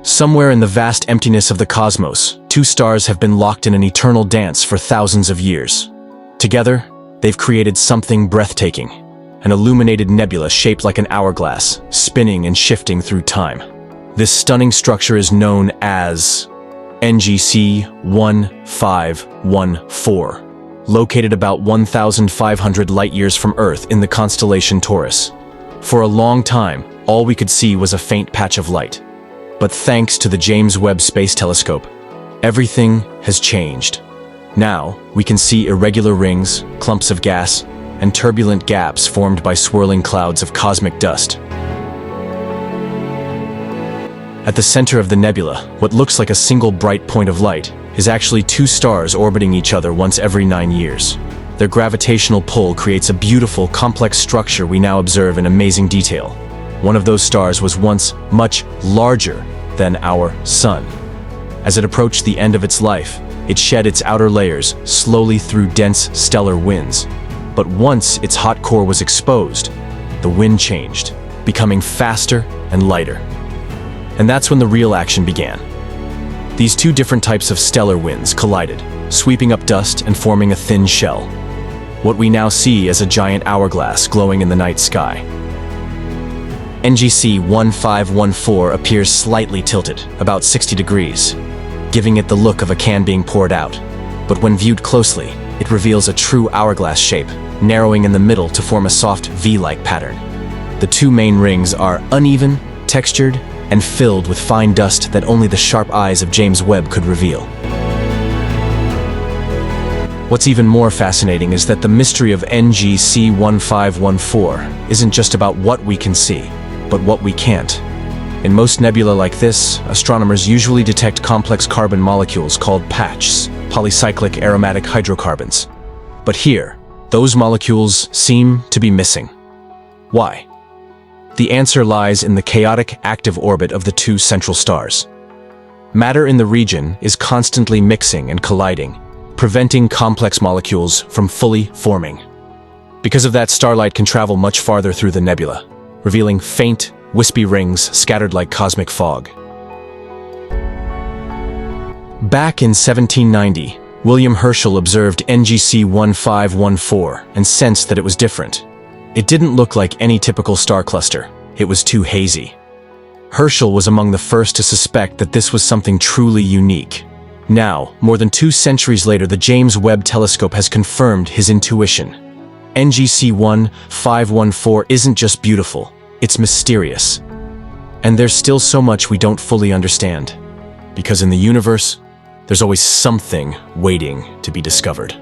Somewhere in the vast emptiness of the cosmos, two stars have been locked in an eternal dance for thousands of years. Together, they've created something breathtaking, an illuminated nebula shaped like an hourglass, spinning and shifting through time. This stunning structure is known as NGC 1514, located about 1,500 light-years from Earth in the constellation Taurus. For a long time, all we could see was a faint patch of light. But thanks to the James Webb Space Telescope, everything has changed. Now, we can see irregular rings, clumps of gas, and turbulent gaps formed by swirling clouds of cosmic dust. At the center of the nebula, what looks like a single bright point of light is actually two stars orbiting each other once every 9 years. Their gravitational pull creates a beautiful, complex structure we now observe in amazing detail. One of those stars was once much larger than our Sun. As it approached the end of its life, it shed its outer layers slowly through dense stellar winds. But once its hot core was exposed, the wind changed, becoming faster and lighter. And that's when the real action began. These two different types of stellar winds collided, sweeping up dust and forming a thin shell. What we now see as a giant hourglass glowing in the night sky. NGC 1514 appears slightly tilted, about 60 degrees, giving it the look of a can being poured out. But when viewed closely, it reveals a true hourglass shape, narrowing in the middle to form a soft V-like pattern. The two main rings are uneven, textured, and filled with fine dust that only the sharp eyes of James Webb could reveal. What's even more fascinating is that the mystery of NGC 1514 isn't just about what we can see, but what we can't. In most nebulae like this, astronomers usually detect complex carbon molecules called PAHs, polycyclic aromatic hydrocarbons. But here, those molecules seem to be missing. Why? The answer lies in the chaotic active orbit of the two central stars. Matter in the region is constantly mixing and colliding, preventing complex molecules from fully forming. Because of that, starlight can travel much farther through the nebula, revealing faint, wispy rings scattered like cosmic fog. Back in 1790, William Herschel observed NGC 1514 and sensed that it was different. It didn't look like any typical star cluster. It was too hazy. Herschel was among the first to suspect that this was something truly unique. Now, more than 2 centuries later, the James Webb Telescope has confirmed his intuition. NGC 1514 isn't just beautiful, it's mysterious. And there's still so much we don't fully understand. Because in the universe, there's always something waiting to be discovered.